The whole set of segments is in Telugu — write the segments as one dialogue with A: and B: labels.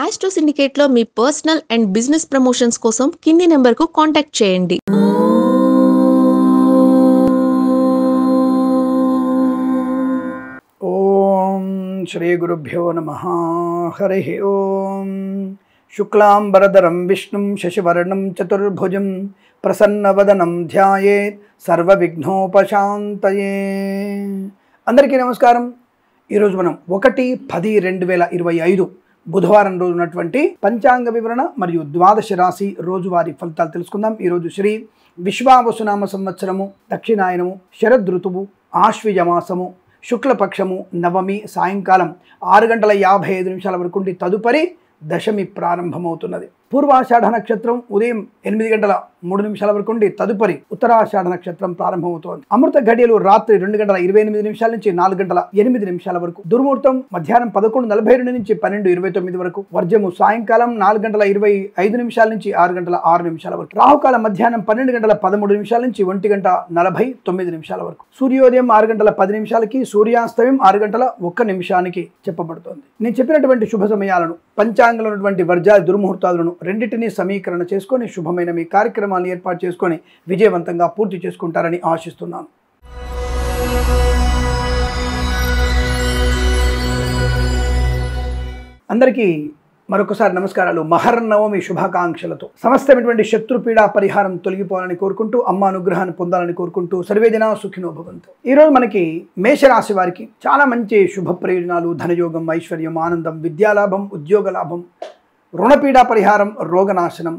A: ఆస్ట్రో సిండికేట్లో మీ పర్సనల్ అండ్ బిజినెస్ ప్రమోషన్స్ కోసం కింది నెంబర్కు కాంటాక్ట్ చేయండి.
B: ఓం శ్రీ గురుభ్యో నమః. హరి ఓం. శుక్లాంబరధరం విష్ణుం శశివర్ణం చతుర్భుజం ప్రసన్నవదనం ధ్యాయేత్ సర్వవిఘ్నోపశాంతయే. అందరికీ నమస్కారం. ఈరోజు మనం 1/10/2025 బుధవారం రోజు ఉన్నటువంటి పంచాంగ వివరణ మరియు ద్వాదశ రాశి రోజువారీ ఫలితాలు తెలుసుకుందాం. ఈరోజు శ్రీ విశ్వావసునామ సంవత్సరము, దక్షిణాయనము, శరదృతువు, ఆశ్వీజమాసము, శుక్లపక్షము, నవమి సాయంకాలం 6:55 వరకు ఉండి తదుపరి దశమి ప్రారంభమవుతున్నది. పూర్వాషాఢ నక్షత్రం ఉదయం 8:03 వరకు ఉండి తదుపరి ఉత్తరాషాఢ నక్షత్రం ప్రారంభమవుతోంది. అమృత ఘడియలు రాత్రి 2:28 నుంచి 4:08 వరకు. దుర్ముహూర్తం మధ్యాహ్నం 11:42 నుంచి 12:29 వరకు. వర్జము సాయంకాలం 4:25 నుంచి 6:06 వరకు. రాహుకాలం మధ్యాహ్నం 12:13 నుంచి 1:49 వరకు. సూర్యోదయం 6:10 సూర్యాస్తమయం 6:01 చెప్పబడుతోంది. నేను చెప్పినటువంటి శుభ సమయాలను, పంచాంగంలో ఉన్నటువంటి వర్జాది దుర్ముహూర్తాలను రెండింటినీ సమీకరణ చేసుకొని శుభమైన మీ కార్యక్రమాలను ఏర్పాటు చేసుకొని విజయవంతంగా పూర్తి చేసుకుంటారని ఆశిస్తున్నాను. అందరికీ మరొకసారి నమస్కారాలు. మహర్నవమి శుభాకాంక్షలతో సమస్తమైనటువంటి శత్రుపీడా పరిహారం తొలగిపోవాలని కోరుకుంటూ, అమ్మ అనుగ్రహాన్ని పొందాలని కోరుకుంటూ సర్వేజన సుఖినో భవంతు. ఈరోజు మనకి మేషరాశి వారికి చాలా మంచి శుభ ప్రయోజనాలు, ధనయోగం, ఐశ్వర్యం, ఆనందం, విద్యాలాభం, ఉద్యోగ లాభం, రుణపీడా పరిహారం, రోగనాశనం,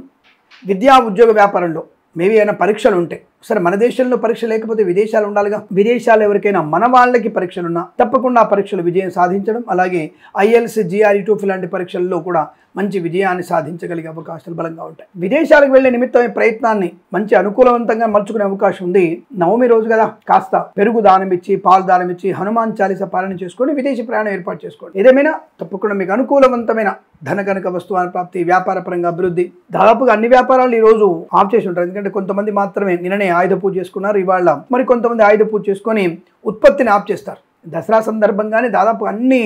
B: విద్యా ఉద్యోగ వ్యాపారంలో మేబీ ఏమైనా పరీక్షలు ఉంటాయి. సరే, మన దేశంలో పరీక్ష లేకపోతే విదేశాలు ఉండాలిగా. విదేశాలు ఎవరికైనా మన వాళ్ళకి పరీక్షలున్నా తప్పకుండా ఆ పరీక్షలు విజయం సాధించడం, అలాగే IELTS, GRE, TOEFL లాంటి పరీక్షల్లో కూడా మంచి విజయాన్ని సాధించగలిగే అవకాశాలు బలంగా ఉంటాయి. విదేశాలకు వెళ్లే నిమిత్తమే ప్రయత్నాన్ని మంచి అనుకూలవంతంగా మలుచుకునే అవకాశం ఉంది. నవమి రోజు కదా, కాస్త పెరుగు దానం ఇచ్చి, పాలు దానం ఇచ్చి, హనుమాన్ చాలీసా పాలన చేసుకొని విదేశీ ప్రయాణం ఏర్పాటు చేసుకోండి. ఏదేమైనా తప్పకుండా మీకు అనుకూలవంతమైన ధనకనక వస్తువుల ప్రాప్తి, వ్యాపార పరంగా అభివృద్ధి. దాదాపుగా అన్ని వ్యాపారాలు ఈ రోజు ఆఫ్ చేసి ఉంటారు. ఎందుకంటే కొంతమంది మాత్రమే నిన్ననే ఆయుధ పూజ చేసుకున్నారు. ఇవాళ మరి కొంతమంది ఆయుధ పూజ చేసుకొని ఉత్పత్తిని ఆఫ్ చేస్తారు. దసరా సందర్భంగానే దాదాపు అన్ని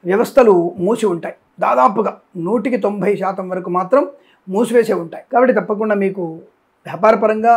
B: వ్యవస్థలు మూసి ఉంటాయి. దాదాపుగా 190% వరకు మాత్రం మూసివేసే ఉంటాయి. కాబట్టి తప్పకుండా మీకు వ్యాపారపరంగా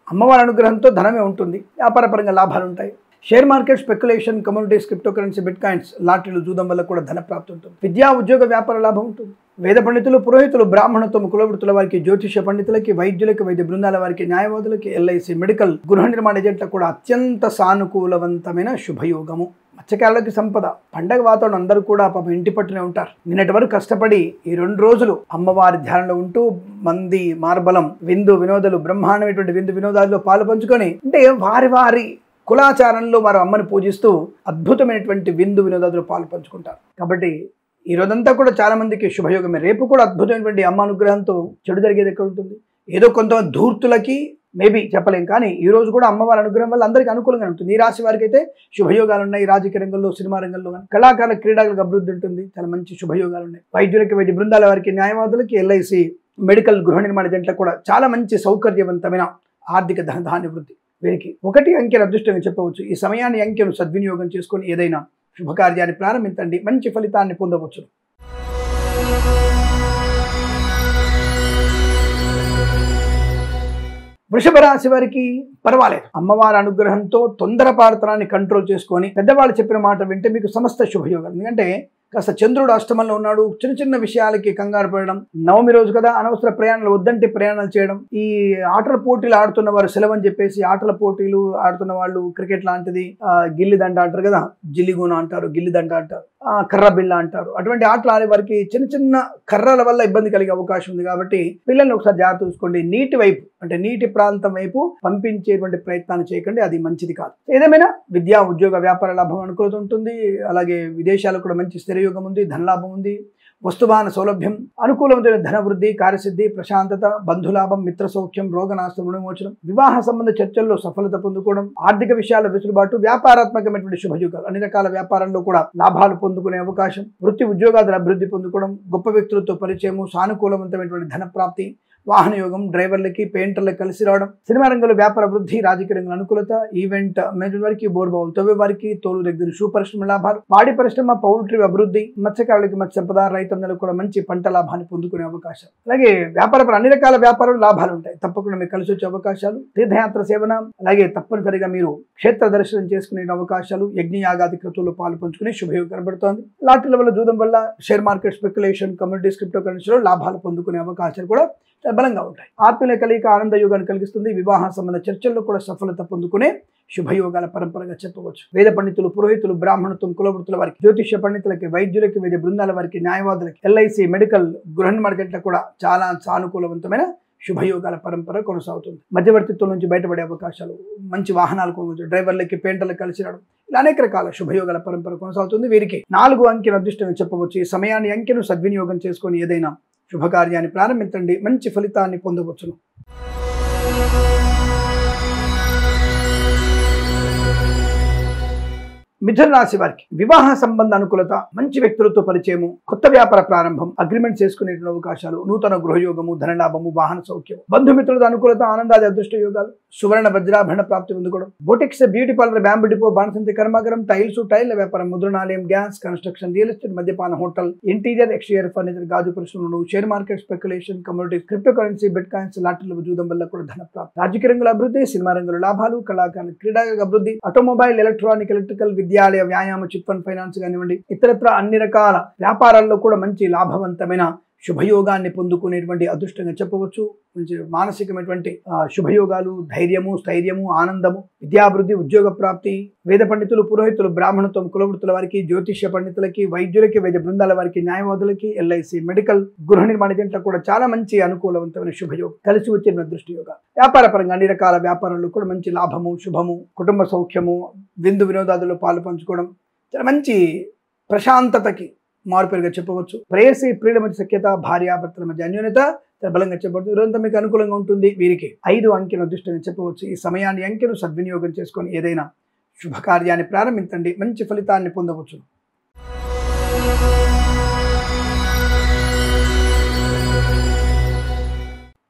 B: అమ్మవారి అనుగ్రహంతో ధనమే ఉంటుంది, వ్యాపారపరంగా లాభాలు ఉంటాయి. Share market, speculation, communities, crypto currency, bitcoins, లాటరీలు, జూదం వల్ల కూడా ధన ప్రాప్తి ఉంటుంది. విద్యా ఉద్యోగ వ్యాపార లాభం ఉంటుంది. వేద పండితులు, పురోహితులు, బ్రాహ్మణత్వం, కులవృత్తుల వారికి, జ్యోతిష పండితులకి, వైద్యులకి, వైద్య బృందాల వారికి, న్యాయవాదులకి, LIC, మెడికల్, గృహ నిర్మాణ ఏజెంట్లకు కూడా అత్యంత సానుకూలవంతమైన శుభయోగము. మత్స్యకారులకి సంపద, పండగ వాతావరణం, అందరూ కూడా పాపం ఇంటి పట్టునే ఉంటారు. నిన్నటి వరకు కష్టపడి ఈ 2 రోజులు అమ్మవారి ధ్యానంలో ఉంటూ మంది మార్బలం, విందు వినోదాలు, బ్రహ్మాండమైనటువంటి విందు వినోదాల్లో పాలు పంచుకొని, అంటే వారి వారి కులాచారంలో వారు అమ్మని పూజిస్తూ అద్భుతమైనటువంటి విందు వినోదాలు పాలు పంచుకుంటారు. కాబట్టి ఈ రోజంతా కూడా చాలా మందికి శుభయోగమే. రేపు కూడా అద్భుతమైనటువంటి అమ్మ అనుగ్రహంతో చెడు జరిగేది ఎక్కడ ఉంటుంది? ఏదో కొంతమంది ధూర్తులకి మేబీ చెప్పలేం, కానీ ఈ రోజు కూడా అమ్మవారి అనుగ్రహం వల్ల అందరికీ అనుకూలంగా ఉంటుంది. ఈ రాశి వారికి అయితే శుభయోగాలు ఉన్నాయి. రాజకీయ రంగంలో, సినిమా రంగంలో, కళాకారుల, క్రీడలకు అభివృద్ధి ఉంటుంది. చాలా మంచి శుభయోగాలు ఉన్నాయి. వైద్యులకి, వైద్య బృందాల వారికి, న్యాయవాదులకి, LIC, మెడికల్, గృహ నిర్మాణ ఏజెంట్లకు కూడా చాలా మంచి సౌకర్యవంతమైన ఆర్థిక ధాన్య వృద్ధి. వీరికి 1 అంకెను అదృష్టంగా చెప్పవచ్చు. ఈ సమయాన్ని, అంకెను సద్వినియోగం చేసుకొని ఏదైనా శుభకార్యాన్ని ప్రారంభించండి, మంచి ఫలితాన్ని పొందవచ్చు. వృషభ రాశి వారికి పర్వాలేదు. అమ్మవారి అనుగ్రహంతో తొందరపాటుతనాన్ని కంట్రోల్ చేసుకొని పెద్దవాళ్ళు చెప్పిన మాట వింటే మీకు సమస్త శుభయోగాలు. ఎందుకంటే కాస్త చంద్రుడు అష్టమంలో ఉన్నాడు. చిన్న చిన్న విషయాలకి కంగారు పడడం, నవమి రోజు కదా, అనవసర ప్రయాణాలు, వద్దంటే ప్రయాణాలు చేయడం, ఈ ఆటల పోటీలు ఆడుతున్న వారు సెలవు అని చెప్పేసి ఆటల పోటీలు ఆడుతున్న వాళ్ళు, క్రికెట్ లాంటిది, గిల్లి దండ అంటారు కదా, జిల్లిగూన అంటారు, గిల్లి దండ అంటారు, కర్ర బిళ్ళ అంటారు, అటువంటి ఆటలు ఆడే వారికి చిన్న చిన్న కర్రల వల్ల ఇబ్బంది కలిగే అవకాశం ఉంది. కాబట్టి పిల్లల్ని ఒకసారి జాగ్రత్త చూసుకోండి. నీటి వైపు, అంటే నీటి ప్రాంతం వైపు పంపించేటువంటి ప్రయత్నాన్ని చేయకండి, అది మంచిది కాదు. ఏదేమైనా విద్యా ఉద్యోగ వ్యాపార లాభం అనుకూలత ఉంటుంది. అలాగే విదేశాలకు కూడా మంచి స్థిరయోగం ఉంది, ధనలాభం ఉంది. వస్తువాహన సౌలభ్యం, అనుకూలమైన ధనవృద్ధి, కార్యసిద్ధి, ప్రశాంతత, బంధులాభం, మిత్ర సౌఖ్యం, రోగనాశనం, రుణమోచనం, వివాహ సంబంధ చర్చల్లో సఫలత పొందుకోవడం, ఆర్థిక విషయాల వెసులుబాటు, వ్యాపారాత్మకమైనటువంటి శుభయోగాలు, అన్ని రకాల వ్యాపారంలో కూడా లాభాలు పొందుకునే అవకాశం, వృత్తి ఉద్యోగాల అభివృద్ధి పొందుకోవడం, గొప్ప వ్యక్తులతో పరిచయము, సానుకూలవంతమైనటువంటి ధన ప్రాప్తి, వాహన యోగం, డ్రైవర్లకి పెయింటర్లకు కలిసి రావడం, సినిమా రంగంలో వ్యాపార వృద్ధి, రాజకీయ రంగంలో అనుకూలత, ఈవెంట్ మేనేజ్మెంట్ వారికి, బోర్బావులు తవ్వే వారికి, తోలు దగ్గర షూ పరిశ్రమ లాభాలు, పాడి పరిశ్రమ, పౌల్ట్రీ అభివృద్ధి, మత్స్యకారులకి మత్స్య సంపద, రైతన్నలకు కూడా మంచి పంట లాభాన్ని పొందుకునే అవకాశం. అలాగే వ్యాపార అన్ని రకాల వ్యాపారాలు లాభాలు ఉంటాయి. తప్పకుండా మీకు కలిసి వచ్చే అవకాశాలు, తీర్థయాత్ర సేవన, అలాగే తప్పనిసరిగా మీరు క్షేత్ర దర్శనం చేసుకునే అవకాశాలు, యజ్ఞయాగాది క్రతువులు పాలు పంచుకునే శుభయోగం కనబడుతోంది. లాటరీల వల్ల, జూదం వల్ల, share market speculation, communities, crypto కరెన్సీలో లాభాలు పొందుకునే అవకాశాలు కూడా బలంగా ఉంటాయి. ఆత్మీయ కలిక ఆనంద యోగాన్ని కలిగిస్తుంది. వివాహ సంబంధ చర్చల్లో కూడా సఫలత పొందుకునే శుభయోగాల పరంపరగా చెప్పవచ్చు. వేద పండితులు, పురోహితులు, బ్రాహ్మణత్వం, కులవృత్తుల వారికి, జ్యోతిష్య పండితులకి, వైద్యులకి, వైద్య బృందాల వారికి, న్యాయవాదులకి, ఎల్ఐసి, మెడికల్, గృహ నిర్మాణ కూడా చాలా సానుకూలవంతమైన శుభయోగాల పరంపర కొనసాగుతుంది. మధ్యవర్తిత్వం నుంచి బయటపడే అవకాశాలు, మంచి వాహనాలు కొనుగోలు, డ్రైవర్లకి పెయింటర్లకు కలిసి రావడం, ఇలా అనేక రకాల శుభయోగాల పరంపర కొనసాగుతుంది. వీరికి 4 అంకెను అదృష్టంగా చెప్పవచ్చు. ఈ సమయాన్ని, అంకెను సద్వినియోగం చేసుకొని ఏదైనా శుభకార్యాన్ని ప్రారంభించండి, మంచి ఫలితాన్ని పొందవచ్చును. మిథున రాశి వారికి వివాహ సంబంధ అనుకూలత, మంచి వ్యక్తులతో పరిచయము, కొత్త వ్యాపార ప్రారంభం, అగ్రిమెంట్ చేసుకునే అవకాశాలు, నూతన గృహయోగము, ధనలాభము, వాహన సౌఖ్యం, బంధుమిత్రులతో అనుకూలత, ఆనందాది అదృష్ట యోగాలు, సువర్ణ వజ్రాభరణ ప్రాప్తి పొందుకోవడం, boutiques, beauty parlour, bamboo depot, బాణసంతి కర్మాగారం, టైల్ల వ్యాపారం, ముద్రణాలయం, గ్యాస్, కన్స్ట్రక్షన్, రియల్ ఎస్టేట్, మద్యపాన, హోటల్, ఇంటీరియర్, ఎక్స్టీరియర్ ఫర్నిచర్, గాజు పరిశ్రమలు, share market speculation, communities, crypto currency, bitcoins, లాటరీల జూదం వల్ల కూడా ధన ప్రాప్తి, రాజకీయ రంగంలో అభివృద్ధి, సినిమా రంగంలో లాభాలు, కళాకారులు, క్రీడా అభివృద్ధి, ఆటోమొబైల్, ఎలక్ట్రానిక్, ఎలక్ట్రికల్, విద్యాలయ, వ్యాయామ, చిట్ ఫండ్ ఫైనాన్స్ కానివ్వండి, ఇతరత్ర అన్ని రకాల వ్యాపారాల్లో కూడా మంచి లాభవంతమైన శుభయోగాన్ని పొందుకునేటువంటి అదృష్టంగా చెప్పవచ్చు. మంచి మానసికమైనటువంటి శుభయోగాలు, ధైర్యము, స్థైర్యము, ఆనందము, విద్యాభివృద్ధి, ఉద్యోగ ప్రాప్తి, వేద పండితులు, పురోహితులు, బ్రాహ్మణత్వం, కులవృత్తుల వారికి, జ్యోతిష్య పండితులకి, వైద్యులకి, వైద్య బృందాల వారికి, న్యాయవాదులకి, ఎల్ఐసి, మెడికల్, గృహ నిర్మాణ జంటలకు కూడా చాలా మంచి అనుకూలవంతమైన శుభయోగం కలిసి వచ్చిన దృష్టి యోగ. వ్యాపార పరంగా అన్ని రకాల వ్యాపారాల్లో కూడా మంచి లాభము, శుభము, కుటుంబ సౌఖ్యము, విందు వినోదాదుల్లో పాలు పంచుకోవడం, చాలా మంచి ప్రశాంతతకి మార్పుగా చెప్పవచ్చు. ప్రేయసి, ప్రియుల మధ్య సఖ్యత, భార్యాభర్తల మధ్య అన్యోన్యత బలంగా చెప్పవచ్చు. ఇదంతా మీకు అనుకూలంగా ఉంటుంది. వీరికి 5 అంకెను అదృష్టంగా చెప్పవచ్చు. ఈ సమయాన్ని, అంకెను సద్వినియోగం చేసుకొని ఏదైనా శుభకార్యాన్ని ప్రారంభించండి, మంచి ఫలితాన్ని పొందవచ్చు.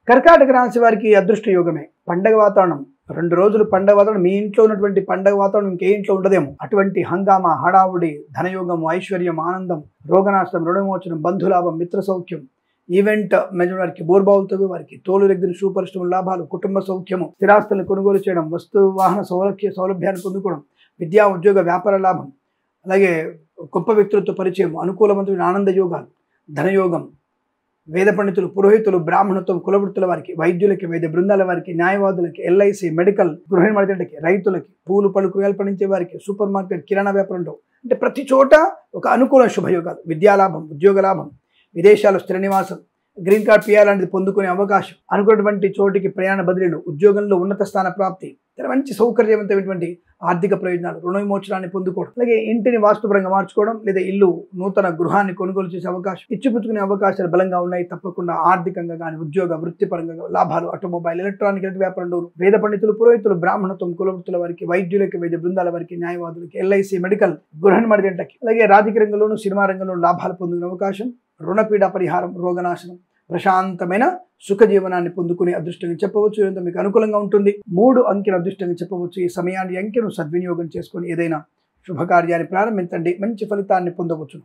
B: కర్కాటక రాశి వారికి అదృష్ట యోగమే. పండగ వాతావరణం, 2 రోజులు పండగ వాతావరణం, మీ ఇంట్లో ఉన్నటువంటి పండగ వాతావరణం ఇంకే ఇంట్లో ఉండదేమో అటువంటి హంగామా, హడావుడి, ధనయోగం, ఐశ్వర్యం, ఆనందం, రోగనాశనం, రుణమోచనం, బంధులాభం, మిత్ర సౌఖ్యం, ఈవెంట్ మేనేజ్మెంట్ వారికి, బోర్బావులతో వారికి, తోలు దగ్గర షూ పరిశ్రమ లాభాలు, కుటుంబ సౌఖ్యము, స్థిరాస్తులను కొనుగోలు చేయడం, వస్తు వాహన సౌలభ్యాన్ని పొందుకోవడం, విద్యా ఉద్యోగ వ్యాపార లాభం, అలాగే గొప్ప వ్యక్తులతో పరిచయం, అనుకూలవంతమైన ఆనంద యోగాలు, ధనయోగం, వేద పండితులు, పురోహితులు, బ్రాహ్మణత్వం, కులవృత్తుల వారికి, వైద్యులకి, వైద్య బృందాల వారికి, న్యాయవాదులకి, ఎల్ఐసి, మెడికల్, గృహ నిర్మాణకి, రైతులకి, పూలు పళ్ళు కూరగాయలు పండించే వారికి, సూపర్ మార్కెట్, కిరాణా వ్యాపారంలో అంటే ప్రతి చోట ఒక అనుకూల శుభయోగాలు, విద్యాలాభం, ఉద్యోగ లాభం, విదేశాలు స్థిర నివాసం, గ్రీన్ కార్డ్ పిఆర్ లాంటిది పొందుకునే అవకాశం, అనుకున్నటువంటి చోటికి ప్రయాణ బదిలీలు, ఉద్యోగంలో ఉన్నత స్థాన ప్రాప్తి, మంచి సౌకర్యవంతమైనటువంటి ఆర్థిక ప్రయోజనాలు, రుణ విమోచనాన్ని పొందుకోవడం, అలాగే ఇంటిని వాస్తుపరంగా మార్చుకోవడం, లేదా ఇల్లు నూతన గృహాన్ని కొనుగోలు చేసే అవకాశం, ఇచ్చిపుచ్చుకునే అవకాశాలు బలంగా ఉన్నాయి. తప్పకుండా ఆర్థికంగా కానీ, ఉద్యోగ వృత్తిపరంగా లాభాలు, ఆటోమొబైల్, ఎలక్ట్రానిక్ వ్యాపారంలో వేద పండితులు, పురోహితులు, బ్రాహ్మణత్వం, కులవృత్తుల వారికి, వైద్యులకి, వైద్య బృందాల వారికి, న్యాయవాదులకి, ఎల్ఐసి, మెడికల్, గృహ నిర్మాణ జంటకి, అలాగే రాజకీయ రంగంలోనూ, సినిమా రంగంలోనూ లాభాలు పొందుకునే అవకాశం, రుణపీడ పరిహారం, రోగనాశనం, ప్రశాంతమైన సుఖ జీవనాన్ని పొందుకునే అదృష్టంగా చెప్పవచ్చు. ఇదంతా మీకు అనుకూలంగా ఉంటుంది. 3 అంకెను అదృష్టంగా చెప్పవచ్చు. ఈ సమయాన్ని, అంకెను సద్వినియోగం చేసుకొని ఏదైనా శుభకార్యాన్ని ప్రారంభించండి, మంచి ఫలితాన్ని పొందవచ్చు.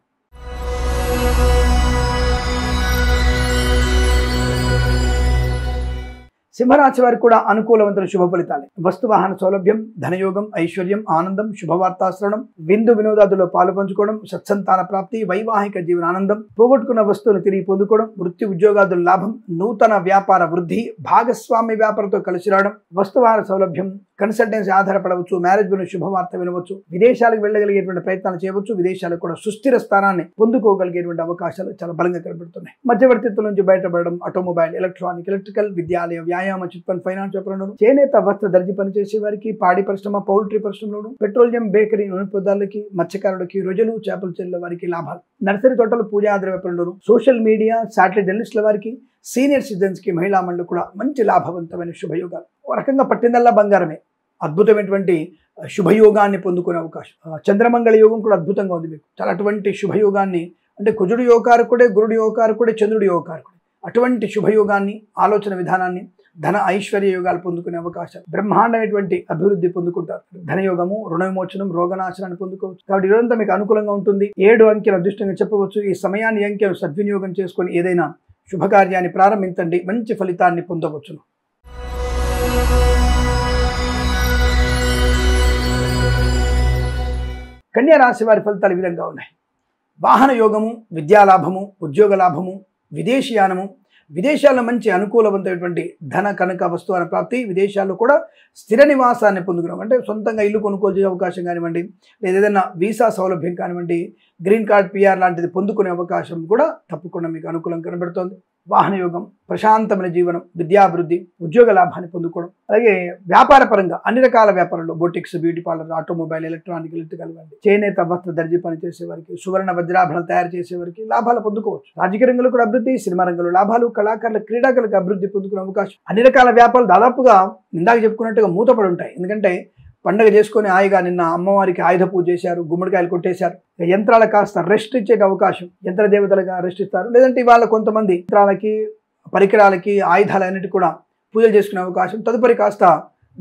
B: సింహరాశి వారికి కూడా అనుకూలవంతమైన శుభ ఫలితాలే. వస్తువాహన సౌలభ్యం, ధనయోగం, ఐశ్వర్యం, ఆనందం, శుభవార్తాశ్రవణం, విందు వినోదాదుల్లో పాలు పంచుకోవడం, సత్సంతాన ప్రాప్తి, వైవాహిక జీవన ఆనందం, పోగొట్టుకున్న వస్తువులు తిరిగి పొందుకోవడం, వృత్తి ఉద్యోగాదుల లాభం, నూతన వ్యాపార వృద్ధి, భాగస్వామి వ్యాపారంతో కలిసి రావడం, వస్తువాహన సౌలభ్యం, కన్సల్టెన్సీ ఆధారపడవచ్చు, మ్యారేజ్ గురించి శుభవార్త వినవచ్చు, విదేశాలకు వెళ్ళగలిగేటువంటి ప్రయత్నాలు చేయవచ్చు, విదేశాలకు కూడా సుస్థిర స్థానాన్ని పొందుకోగలిగేటువంటి అవకాశాలు చాలా బలంగా కనబడుతున్నాయి. మధ్యవర్తిత్వం నుంచి బయటపడడం, ఆటోమొబైల్, ఎలక్ట్రానిక్, ఎలక్ట్రికల్, విద్యాలయ, వ్యాయామ, చిట్ ఫండ్ ఫైనాన్స్ వ్యాపారంలోను, చేనేత, వస్త్ర, దర్జీ పనిచేసే వారికి, పాడి పరిశ్రమ, పౌల్ట్రీ పరిశ్రమలోను, పెట్రోలియం, బేకరీ, నూనె పదార్థాలకి, మత్స్యకారులకి, రొయ్యలు, చేపల చెరువుల వారికి లాభాలు, నర్సరీ తోటలు, పూజా ఆధార వ్యాపారంలోను, సోషల్ మీడియా, శాటిలైట్ జర్నలిస్టుల వారికి, సీనియర్ సిటిజన్స్ కి, మహిళా మండలి కూడా మంచి లాభవంతమైన శుభయోగాలు. ఒక రకంగా పట్టిందల్లా బంగారమే. అద్భుతమైనటువంటి శుభయోగాన్ని పొందుకునే అవకాశం. చంద్రమంగళ యోగం కూడా అద్భుతంగా ఉంది మీకు. చాలా అటువంటి శుభయోగాన్ని, అంటే కుజుడు యోగకారకుడే, గురుడు యోగకారకుడే, చంద్రుడు యోగకారకుడే, అటువంటి శుభయోగాన్ని, ఆలోచన విధానాన్ని, ధన ఐశ్వర్య యోగాలు పొందుకునే అవకాశం, బ్రహ్మాండమైనటువంటి అభివృద్ధి పొందుకుంటారు. ధనయోగము, రుణ విమోచనం, రోగనాశనాన్ని పొందుకోవచ్చు. కాబట్టి ఈరోజంతా మీకు అనుకూలంగా ఉంటుంది. 7 అంకెలు అదృష్టంగా చెప్పవచ్చు. ఈ సమయాన్ని, అంకెలు సద్వినియోగం చేసుకొని ఏదైనా శుభకార్యాన్ని ప్రారంభించండి, మంచి ఫలితాన్ని పొందవచ్చును. కన్యా రాశి వారి ఫలితాలు ఈ విధంగా ఉన్నాయి. వాహన యోగము, విద్యాలాభము, ఉద్యోగ లాభము, విదేశీయానము, విదేశాల్లో మంచి అనుకూలవంతమైనటువంటి ధన కనక వస్తువుల ప్రాప్తి, విదేశాల్లో కూడా స్థిర నివాసాన్ని పొందుకున్నాం. అంటే సొంతంగా ఇల్లు కొనుగోలు చేసే అవకాశం కానివ్వండి, లేదా ఏదైనా వీసా సౌలభ్యం కానివ్వండి, గ్రీన్ కార్డ్, PR లాంటిది పొందుకునే అవకాశం కూడా తప్పకుండా మీకు అనుకూలం కనబడుతోంది. వాహన యోగం, ప్రశాంతమైన జీవనం, విద్యాభివృద్ధి, ఉద్యోగ లాభాన్ని పొందుకోవడం, అలాగే వ్యాపార పరంగా అన్ని రకాల వ్యాపారంలో boutiques, beauty parlour, automobile, electronic, electrical వంటి చేనేత వస్త్ర దర్జీ పని చేసేవారికి, సువర్ణ వజ్రాభరణం తయారు చేసేవారికి లాభాలు పొందుకోవచ్చు. రాజకీయ రంగంలో కూడా అభివృద్ధి, సినిమా రంగంలో లాభాలు, కళాకారుల, క్రీడాకారులకు అభివృద్ధి పొందుకునే అవకాశం. అన్ని రకాల వ్యాపారాలు దాదాపుగా ఇందాక చెప్పుకున్నట్టుగా మూతపడి ఉంటాయి. ఎందుకంటే పండగ చేసుకొని హాయిగా నిన్న అమ్మవారికి ఆయుధ పూజ చేశారు, గుమ్మడికాయలు కొట్టేశారు. యంత్రాలకు కాస్త రెస్ట్ ఇచ్చే అవకాశం, యంత్ర దేవతలుగా రెస్ట్ ఇస్తారు. లేదంటే ఇవాళ కొంతమంది యంత్రాలకి, పరికరాలకి, ఆయుధాలన్నిటి కూడా పూజలు చేసుకునే అవకాశం. తదుపరి కాస్త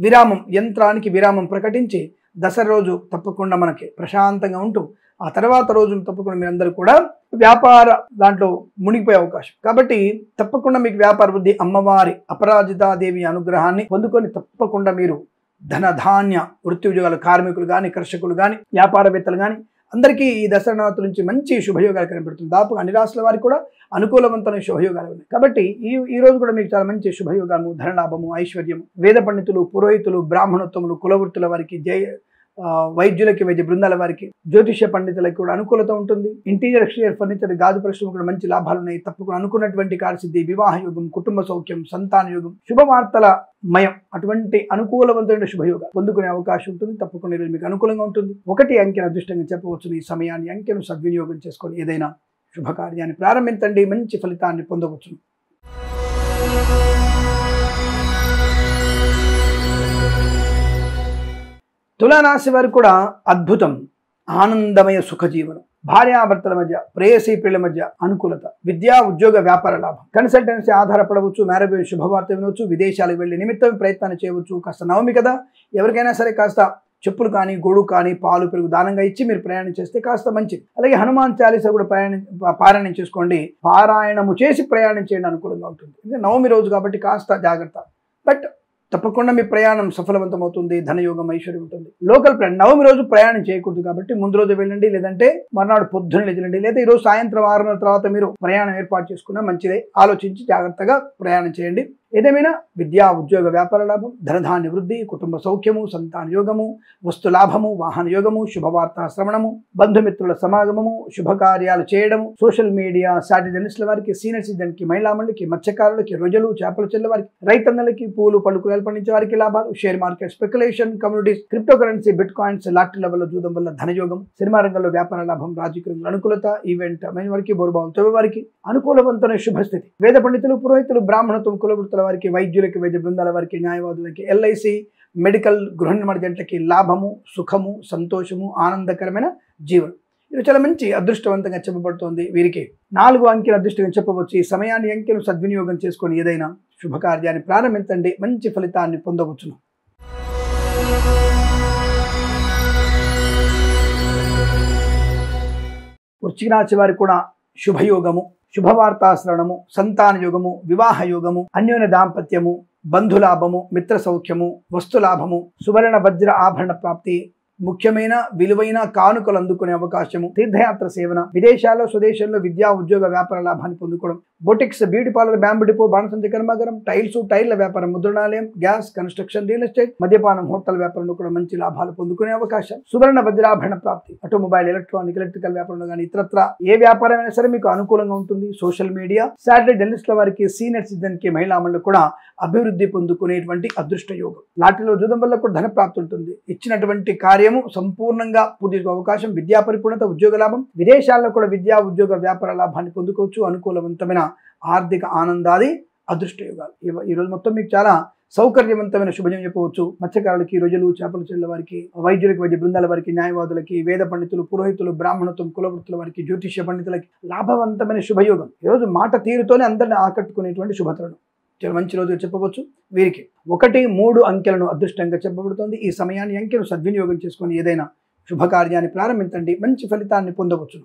B: విరామం, యంత్రానికి విరామం ప్రకటించి దసరా రోజు తప్పకుండా మనకి ప్రశాంతంగా ఉంటూ ఆ తర్వాత రోజు తప్పకుండా మీరందరూ కూడా వ్యాపార దాంట్లో మునిగిపోయే అవకాశం. కాబట్టి తప్పకుండా మీకు వ్యాపార వృద్ధి, అమ్మవారి అపరాజితాదేవి అనుగ్రహాన్ని పొందుకొని తప్పకుండా మీరు ధన ధాన్య వృత్తి ఉద్యోగాలు, కార్మికులు కానీ, కర్షకులు కానీ, వ్యాపారవేత్తలు కానీ అందరికీ ఈ దసరా నవరాత్రి నుంచి మంచి శుభయోగాలు కనబడుతుంది. దాదాపు అన్ని రాష్ట్రాల వారికి కూడా అనుకూలవంతమైన శుభయోగాలు ఉన్నాయి. కాబట్టి ఈ రోజు కూడా మీకు చాలా మంచి శుభయోగాలు, ధనలాభము, ఐశ్వర్యము, వేద పండితులు, పురోహితులు, బ్రాహ్మణోత్తములు, కులవృత్తుల వారికి, వైద్యులకి, వైద్య బృందాల వారికి, జ్యోతిష పండితులకి కూడా అనుకూలత ఉంటుంది. ఇంటీరియర్, ఎక్స్టీరియర్ ఫర్నిచర్, గాజు పరిశ్రమ కూడా మంచి లాభాలు ఉన్నాయి. తప్పకుండా అనుకున్నటువంటి కార్యసిద్ధి, వివాహ యోగం, కుటుంబ సౌఖ్యం, సంతాన యోగం, శుభవార్తల మయం, అటువంటి అనుకూలవంతమైన శుభయోగం పొందుకునే అవకాశం ఉంటుంది. తప్పకుండా ఈరోజు మీకు అనుకూలంగా ఉంటుంది. 1 అంకెను అదృష్టంగా చెప్పవచ్చు. ఈ సమయాన్ని, అంకెను సద్వినియోగం చేసుకొని ఏదైనా శుభకార్యాన్ని ప్రారంభించండి, మంచి ఫలితాన్ని పొందవచ్చు. తులారాశి వారికి కూడా అద్భుతం, ఆనందమయ సుఖజీవనం, భార్యాభర్తల మధ్య, ప్రేయసీ ప్రియుల మధ్య అనుకూలత, విద్యా ఉద్యోగ వ్యాపార లాభం, కన్సల్టెన్సీ ఆధారపడవచ్చు, మ్యారేజ్ శుభవార్త వినవచ్చు, విదేశాలకు వెళ్ళి నిమిత్తం ప్రయత్నాన్ని చేయవచ్చు. కాస్త నవమి కదా, ఎవరికైనా సరే కాస్త చెప్పులు కానీ, గొడుగు కానీ, పాలు, పెరుగు దానంగా ఇచ్చి మీరు ప్రయాణం చేస్తే కాస్త మంచిది. అలాగే హనుమాన్ చాలీసా కూడా పారాయణం చేసుకోండి. పారాయణము చేసి ప్రయాణం చేయండి, అనుకూలంగా ఉంటుంది. అంటే నవమి రోజు కాబట్టి కాస్త జాగ్రత్త. బట్ తప్పకుండా మీ ప్రయాణం సఫలవంతం అవుతుంది. ధనయోగం, ఐశ్వర్యం ఉంటుంది. లోకల్ ప్రయాణం, నవమి రోజు ప్రయాణం చేయకూడదు కాబట్టి ముందు రోజు వెళ్ళండి, లేదంటే మర్నాడు పొద్దున వెళ్ళండి, లేదా ఈరోజు సాయంత్రం 6 తర్వాత మీరు ప్రయాణం ఏర్పాటు చేసుకున్నా మంచిదే. ఆలోచించి జాగ్రత్తగా ప్రయాణం చేయండి. ఏదేమైనా విద్యా ఉద్యోగ వ్యాపార లాభం, ధనధాన్య వృద్ధి, కుటుంబ సౌఖ్యము, సంతాన యోగము, వస్తు లాభము, వాహన యోగము, శుభవార్త శ్రవణము, బంధుమిత్రుల సమాగమము, శుభకార్యాలు చేయడము, సోషల్ మీడియా సాటి జర్నలిస్టుల వారికి, సీనియర్ సిటిజన్కి, మహిళా మండలికి, మత్స్యకారులకి, రొయ్యలు, చేపల చెల్ల వారికి, రైతన్నలకి, పూలు పళ్ళు కూరలు పండించే వారికి లాభాలు, share market, speculation, communities, crypto currency, bitcoins, లాటరీల వల్ల, జూదం వల్ల ధనయోగం, సినిమా రంగంలో వ్యాపార లాభం, రాజకీయ రంగంలో అనుకూలత, ఈవెంట్ మైన వారికి, బోరుబావులు తవ్వే వారికి అనుకూలవంతమైన శుభస్థితి, వేద పండితులు, పురోహితులు, బ్రాహ్మణత్వం, కులవృత్తుల వారికి, వైద్యులకి, వైద్య బృందాల వారికి, న్యాయవాదులకి, LIC, మెడికల్, గృహ నిర్మాణ జంటలకి లాభము, సుఖము, సంతోషము, ఆనందకరమైన జీవనం. ఇది చాలా మంచి అదృష్టవంతంగా చెప్పబడుతోంది. వీరికి 4 అంకెల అదృష్టంగా చెప్పవచ్చు. ఈ సమయాన్ని, అంకెను సద్వినియోగం చేసుకొని ఏదైనా శుభకార్యాన్ని ప్రారంభించండి, మంచి ఫలితాన్ని పొందవచ్చును. వృశ్చిక రాశి వారికి కూడా శుభయోగము, శుభవార్తాశ్రవణము, సంతాన యోగము, వివాహ యోగము, అన్యోన్య దాంపత్యము, బంధులాభము, మిత్ర సౌఖ్యము, వస్తులాభము, సువర్ణ వజ్ర ఆభరణ ప్రాప్తి, ముఖ్యమైన విలువైన కానుకలు అందుకునే అవకాశము, తీర్థయాత్ర సేవన, విదేశాల్లో స్వదేశంలో విద్యా ఉద్యోగ వ్యాపార లాభాన్ని పొందుకోవడం, boutiques, beauty parlour, bamboo depot, బాణసంచ కర్మాగారం, టైర్ల వ్యాపారం, ముద్రణాలయం, గ్యాస్, కన్స్ట్రక్షన్, రియల్ ఎస్టేట్, మద్యపానం, హోటల్ వ్యాపారంలో కూడా మంచి లాభాలు పొందుకునే అవకాశం, సువర్ణ వజ్రాభరణ ప్రాప్తి, ఆటోమొబైల్, ఎలక్ట్రానిక్, ఎలక్ట్రికల్ వ్యాపారంలో కానీ ఇతరత్ర ఏ వ్యాపారమైనా సరే మీకు అనుకూలంగా ఉంటుంది. సోషల్ మీడియా, సాటిలైట్ జర్నలిస్టుల వారికి, సీనియర్ సిటిజన్ కి, మహిళా మండలి కూడా అభివృద్ధి పొందుకునేటువంటి అదృష్ట యోగం. లాటరీలో జూదం వల్ల కూడా ధన ప్రాప్తి ఉంటుంది. ఇచ్చినటువంటి కార్యము సంపూర్ణంగా పూర్తి అవకాశం, విద్యా పరిపూర్ణత, ఉద్యోగ లాభం, విదేశాల్లో కూడా విద్యా ఉద్యోగ వ్యాపార లాభాన్ని పొందుకోవచ్చు. అనుకూలవంతమైన ఆర్థిక ఆనందాది అదృష్ట యోగాలు. ఈరోజు మొత్తం మీకు చాలా సౌకర్యవంతమైన శుభజం చెప్పవచ్చు. మత్స్యకారులకి, రొయ్యలు, చేపల చెరువుల వారికి, వైద్యులకి, వైద్య బృందాల వారికి, న్యాయవాదులకి, వేద పండితులు, పురోహితులు, బ్రాహ్మణత్వం, కులవృత్తుల వారికి, జ్యోతిష్య పండితులకి లాభవంతమైన శుభయోగం. ఈరోజు మాట తీరుతోనే అందరిని ఆకట్టుకునేటువంటి శుభతరుణం. చాలా మంచి రోజు చెప్పవచ్చు. వీరికి 1, 3 అంకెలను అదృష్టంగా చెప్పబడుతుంది. ఈ సమయాన్ని అంకెను సద్వినియోగం చేసుకొని ఏదైనా శుభకార్యాన్ని ప్రారంభించండి, మంచి ఫలితాన్ని పొందవచ్చు.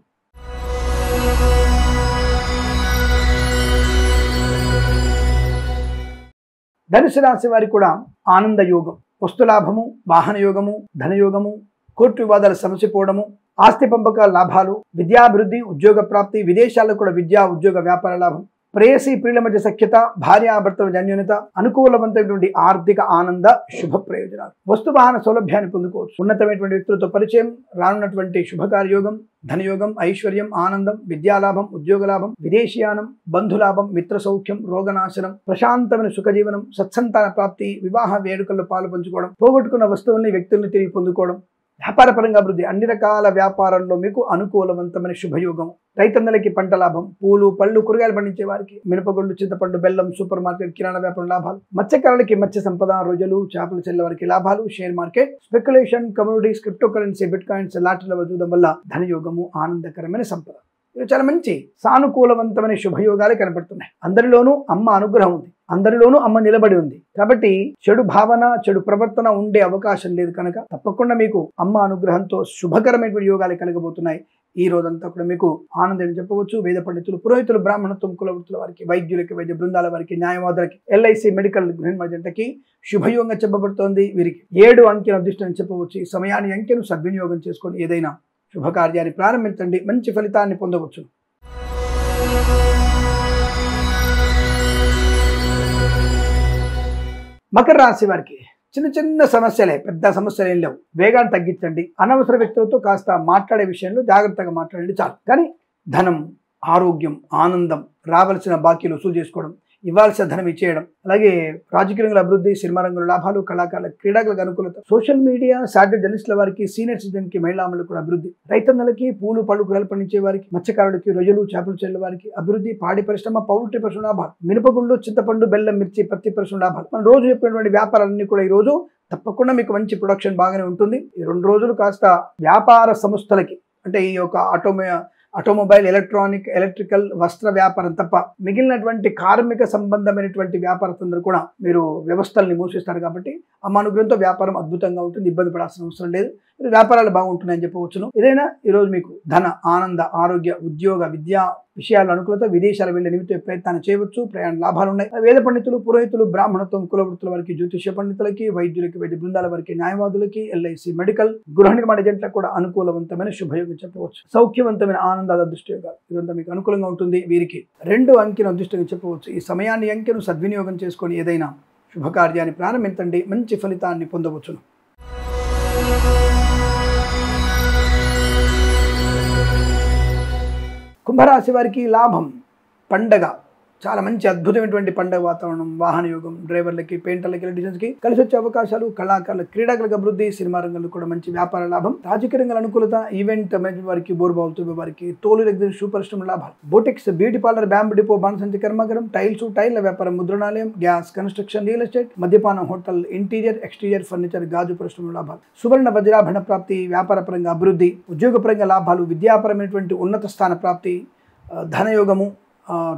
B: ధనుసు రాశి వారికి కూడా ఆనంద యోగం, వస్తులాభము, వాహన యోగము, ధనయోగము, కోర్టు వివాదాలు సమసిపోవడము, ఆస్తి పంపకాల లాభాలు, విద్యాభివృద్ధి, ఉద్యోగ ప్రాప్తి, విదేశాల్లో కూడా విద్యా ఉద్యోగ వ్యాపార లాభం, ప్రేయసి ప్రియుల మధ్య సఖ్యత, భార్యాభర్తల అన్యోన్యత, అనుకూలవంతమైనటువంటి ఆర్థిక ఆనంద శుభ ప్రయోజనాలు, వస్తు వాహన సౌలభ్యాన్ని పొందుకోవచ్చు. ఉన్నతమైనటువంటి వ్యక్తులతో పరిచయం, రానున్నటువంటి శుభకార్యోగం, ధనయోగం, ఐశ్వర్యం, ఆనందం, విద్యాలాభం, ఉద్యోగ లాభం, విదేశీయానం, బంధులాభం, మిత్ర సౌఖ్యం, రోగనాశనం, ప్రశాంతమైన సుఖజీవనం, సత్సంతాన ప్రాప్తి, వివాహ వేడుకల్లో పాలు పంచుకోవడం, పోగొట్టుకున్న వస్తువుల్ని, వ్యక్తుల్ని తిరిగి పొందుకోవడం, వ్యాపారపరంగా అభివృద్ధి, అన్ని రకాల వ్యాపారాల్లో మీకు అనుకూలవంతమైన శుభయోగం. రైతన్నలకి పంట లాభం, పూలు, పళ్ళు, కూరగాయలు పండించే వారికి మినపగుళ్ళు, చింతపండు, బెల్లం, సూపర్ మార్కెట్, కిరాణా వ్యాపారం లాభాలు, మత్స్యకారులకి మత్స్య సంపద, రొయ్యలు, చేపల చెల్లెల వారికి లాభాలు, share market, speculation, communities, crypto currency, bitcoins, లాటరీల చూడడం వల్ల ధనయోగము, ఆనందకరమైన సంపద. ఇవి చాలా మంచి సానుకూలవంతమైన శుభయోగాలు కనపడుతున్నాయి. అందరిలోనూ అమ్మ అనుగ్రహం ఉంది, అందరిలోనూ అమ్మ నిలబడి ఉంది. కాబట్టి చెడు భావన, చెడు ప్రవర్తన ఉండే అవకాశం లేదు. కనుక తప్పకుండా మీకు అమ్మ అనుగ్రహంతో శుభకరమైనటువంటి యోగాలు కలగబోతున్నాయి. ఈ రోజంతా కూడా మీకు ఆనందం చెప్పవచ్చు. వేద పండితులు, పురోహితులు, బ్రాహ్మణత్వం, కులవృత్తుల వారికి, వైద్యులకి, వైద్య బృందాల వారికి, న్యాయవాదులకి, ఎల్ఐసి మెడికల్ గృహిణి జంటకి శుభయోగంగా చెప్పబడుతోంది. వీరికి 7 అంకెను అదృష్టం చెప్పవచ్చు. ఈ సమయాన్ని అంకెను సద్వినియోగం చేసుకొని ఏదైనా శుభకార్యాన్ని ప్రారంభించండి, మంచి ఫలితాన్ని పొందవచ్చు. మకర రాశి వారికి చిన్న చిన్న సమస్యలే, పెద్ద సమస్యలు ఏం లేవు. వేగాన్ని తగ్గించండి. అనవసర వ్యక్తులతో కాస్త మాట్లాడే విషయంలో జాగ్రత్తగా మాట్లాడండి చాలు. కానీ ధనం, ఆరోగ్యం, ఆనందం, రావాల్సిన బాకీలు వసూలు చేసుకోవడం, ఇవ్వాల్సిన ధనం ఇచ్చేయడం, అలాగే రాజకీయ రంగంలో అభివృద్ధి, సినిమా రంగంలో లాభాలు, కళాకారుల, క్రీడాకులకు అనుకూలత, సోషల్ మీడియా, సాటిలైట్ జర్నలిస్టుల వారికి, సీనియర్ సిటిజన్కి, మహిళామణులకు కూడా అభివృద్ధి, రైతన్నలకి, పూలు, పళ్ళు, కూరలు పండించే వారికి, మత్స్యకారులకి, రొయ్యలు, చేపల చెల్లెల వారికి అభివృద్ధి, పాడి పరిశ్రమ, పౌల్ట్రీ పరిశ్రమ లాభాలు, మినపగుళ్ళు, చింతపండు, బెల్లం, మిర్చి, పత్తి పరిశ్రమ లాభాలు. మనం రోజు చెప్పినటువంటి వ్యాపారాలన్నీ కూడా ఈ రోజు తప్పకుండా మీకు మంచి ప్రొడక్షన్ బాగానే ఉంటుంది. ఈ 2 రోజులు కాస్త వ్యాపార సంస్థలకి, అంటే ఈ యొక్క ఆటోమొబైల్, ఎలక్ట్రానిక్, ఎలక్ట్రికల్, వస్త్ర వ్యాపారం తప్ప మిగిలినటువంటి కార్మిక సంబంధమైనటువంటి వ్యాపారస్తులందరూ కూడా మీరు వ్యవస్థల్ని మూసిస్తారు. కాబట్టి అమ్మ అనుగ్రహంతో వ్యాపారం అద్భుతంగా ఉంటుంది, ఇబ్బంది పడాల్సిన అవసరం లేదు. వ్యాపారాలు బాగుంటున్నాయని చెప్పవచ్చును. ఏదైనా ఈరోజు మీకు ధన, ఆనంద, ఆరోగ్య, ఉద్యోగ, విద్యా విషయాల అనుకూలత, విదేశాలు వెళ్లే నిమిత్త ప్రయత్నాన్ని చేయవచ్చు. ప్రయాణ లాభాలు ఉన్నాయి. వేద పండితులు, పురోహితులు, బ్రాహ్మణత్వం, కులవృత్తుల వారికి, జ్యోతిష్య పండితులకి, వైద్యులకి, వైద్య బృందాల వారికి, న్యాయవాదులకి, ఎల్ఐసి మెడికల్, గృహ నిర్మాణ ఏజెంట్లకు కూడా అనుకూలవంతమైన శుభయోగం చెప్పవచ్చు. సౌఖ్యవంతమైన ఆనందాల అదృష్టయోగాలు ఇదంతా మీకు అనుకూలంగా ఉంటుంది. వీరికి 2 అంకెను అదృష్టంగా చెప్పవచ్చు. ఈ సమయాన్ని అంకెను సద్వినియోగం చేసుకొని ఏదైనా శుభకార్యాన్ని ప్రారంభించండి, మంచి ఫలితాన్ని పొందవచ్చును. కుంభరాశి వారికి లాభం, పండగ, చాలా మంచి అద్భుతమైనటువంటి పండగ వాతావరణం, వాహన యోగం, డ్రైవర్లకి, పెయింటర్లకి, ఎలక్ట్రీషియన్స్కి కలిసి వచ్చే అవకాశాలు, కళాకారుల, క్రీడాకులకు అభివృద్ధి, సినిమా రంగంలో కూడా మంచి వ్యాపార లాభం, రాజకీయ రంగాల అనుకూలత, ఈవెంట్ మేనేజ్మెంట్ వారికి, బోర్బావులతో వారికి, తోలు ఎగ్జిబిషన్, షూ పరిశ్రమ లాభాలు, బోటెక్స్, బ్యూటీ పార్లర్, బ్యాంబు డిపో, బాణసంచి కర్మాగారం, టైల్స్, టైల్ల వ్యాపారం, ముద్రణాలయం, గ్యాస్, కన్స్ట్రక్షన్, రియల్ ఎస్టేట్, మద్యపానం, హోటల్, ఇంటీరియర్, ఎక్స్టీరియర్, ఫర్నిచర్, గాజు పరిశ్రమ లాభాలు, సువర్ణ వజ్రాభరణ ప్రాప్తి, వ్యాపారపరంగా అభివృద్ధి, ఉద్యోగపరంగా లాభాలు, విద్యాపరమైనటువంటి ఉన్నత స్థాన ప్రాప్తి, ధనయోగము,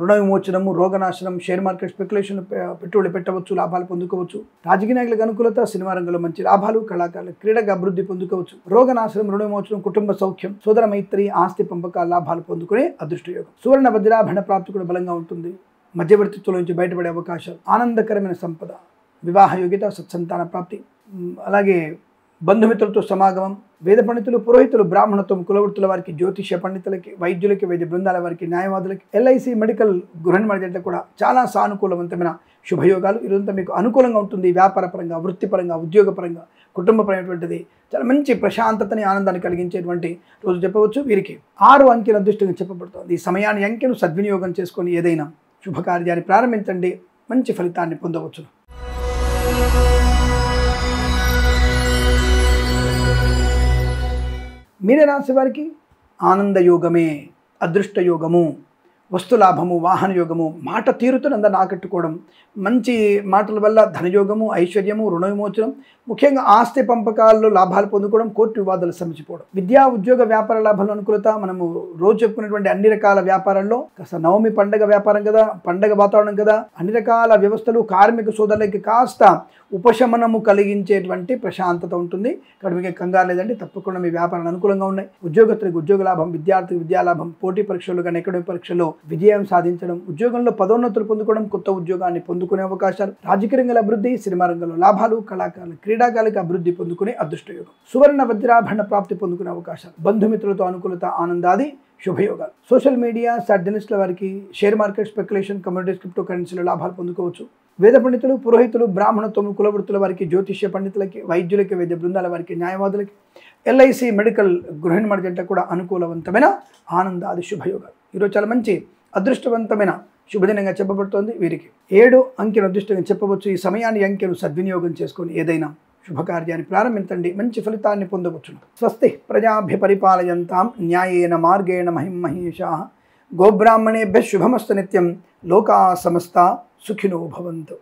B: రుణ విమోచనము, రోగనాశనం, షేర్ మార్కెట్, స్పెక్యులేషన్, పెట్టుబడి పెట్టవచ్చు, లాభాలు పొందుకోవచ్చు. రాజకీయ నాయకులకు అనుకూలత, సినిమా రంగంలో మంచి లాభాలు, కళాకారుల, క్రీడగా అభివృద్ధి పొందుకోవచ్చు. రోగనాశనం, రుణ విమోచనం, కుటుంబ సౌఖ్యం, సోదర మైత్రి, ఆస్తి పంపకాల లాభాలు పొందుకునే అదృష్టయోగం. సువర్ణ వజ్రాభరణ ప్రాప్తి కూడా బలంగా ఉంటుంది. మధ్యవర్తిత్వం నుంచి బయటపడే అవకాశాలు, ఆనందకరమైన సంపద, వివాహ యోగ్యత, సత్సంతాన ప్రాప్తి, అలాగే బంధుమిత్రులతో సమాగమం, వేద పండితులు, పురోహితులు, బ్రాహ్మణత్వం, కులవృత్తుల వారికి, జ్యోతిష్య పండితులకి, వైద్యులకి, వైద్య బృందాల వారికి, న్యాయవాదులకి, ఎల్ఐసి మెడికల్ గృహ నిర్మాణ కూడా చాలా సానుకూలవంతమైన శుభయోగాలు. ఇదంతా మీకు అనుకూలంగా ఉంటుంది. వ్యాపారపరంగా, వృత్తిపరంగా, ఉద్యోగపరంగా, కుటుంబపరమైనటువంటిది చాలా మంచి ప్రశాంతతని, ఆనందాన్ని కలిగించేటువంటి రోజు చెప్పవచ్చు. వీరికి 6 అంకెల అదృష్టంగా చెప్పబడుతుంది. ఈ సమయాన్ని అంకెను సద్వినియోగం చేసుకొని ఏదైనా శుభకార్యాన్ని ప్రారంభించండి, మంచి ఫలితాన్ని పొందవచ్చు. మీన రాశి వారికి ఆనందయోగమే, అదృష్టయోగము, వస్తులాభము, వాహన యోగము, మాట తీరుతో అందరిని ఆకట్టుకోవడం, మంచి మాటల వల్ల ధనయోగము, ఐశ్వర్యము, రుణ విమోచనం, ముఖ్యంగా ఆస్తి పంపకాల్లో లాభాలు పొందుకోవడం, కోర్టు వివాదాలు సమసిపోవడం, విద్యా ఉద్యోగ వ్యాపార లాభాల అనుకూలత. మనము రోజు చెప్పుకున్నటువంటి అన్ని రకాల వ్యాపారాల్లో కాస్త నవమి పండగ వ్యాపారం కదా, పండగ వాతావరణం కదా, అన్ని రకాల వ్యవస్థలు కార్మిక సోదరులకి కాస్త ఉపశమనము కలిగించేటువంటి ప్రశాంతత ఉంటుంది. ఇక్కడ మీకు కంగారు లేదండి, తప్పకుండా మీ వ్యాపారాలు అనుకూలంగా ఉన్నాయి. ఉద్యోగస్తులకు ఉద్యోగ లాభం, విద్యార్థికి విద్యా లాభం, పోటీ పరీక్షలు కానీ అకాడమిక్ పరీక్షల్లో విజయం సాధించడం, ఉద్యోగంలో పదోన్నతులు పొందుకోవడం, కొత్త ఉద్యోగాన్ని పొందుకునే అవకాశాలు, రాజకీయ రంగంలో అభివృద్ధి, సినిమా రంగంలో లాభాలు, కళాకారులు క్రీడాకారులకు అభివృద్ధి పొందుకునే అదృష్టయోగం, సువర్ణ వజ్రాభరణ ప్రాప్తి పొందుకునే అవకాశాలు, బంధుమిత్రులతో అనుకూలత, ఆనందాది శుభయోగాలు. సోషల్ మీడియా జర్నలిస్టుల వారికి share market, speculation, commodities, crypto కరెన్సీలో లాభాలు పొందుకోవచ్చు. వేద పండితులు, పురోహితులు, బ్రాహ్మణత్వము, కులవృత్తుల వారికి, జ్యోతిష్య పండితులకి, వైద్యులకి, వైద్య బృందాల వారికి, న్యాయవాదులకి, ఎల్ఐసి, మెడికల్, గృహ నిర్మాణ జంట కూడా అనుకూలవంతమైన ఆనందాది శుభయోగాలు. ఈరోజు చాలా మంచి అదృష్టవంతమైన శుభదినంగా చెప్పబడుతోంది. వీరికి 7 అంకెను అదృష్టంగా చెప్పవచ్చు. ఈ సమయాన్ని అంకెను సద్వినియోగం చేసుకొని ఏదైనా శుభకార్యాన్ని ప్రారంభించండి, మంచి ఫలితాన్ని పొందవచ్చును. స్వస్తి ప్రజాభ్య పరిపాలయంతాం న్యాయేన మార్గేణ మహిం మహేషాః. గోబ్రాహ్మణేభ్యః శుభమస్తు నిత్యం. లోకా సమస్తా సుఖినో భవంతు.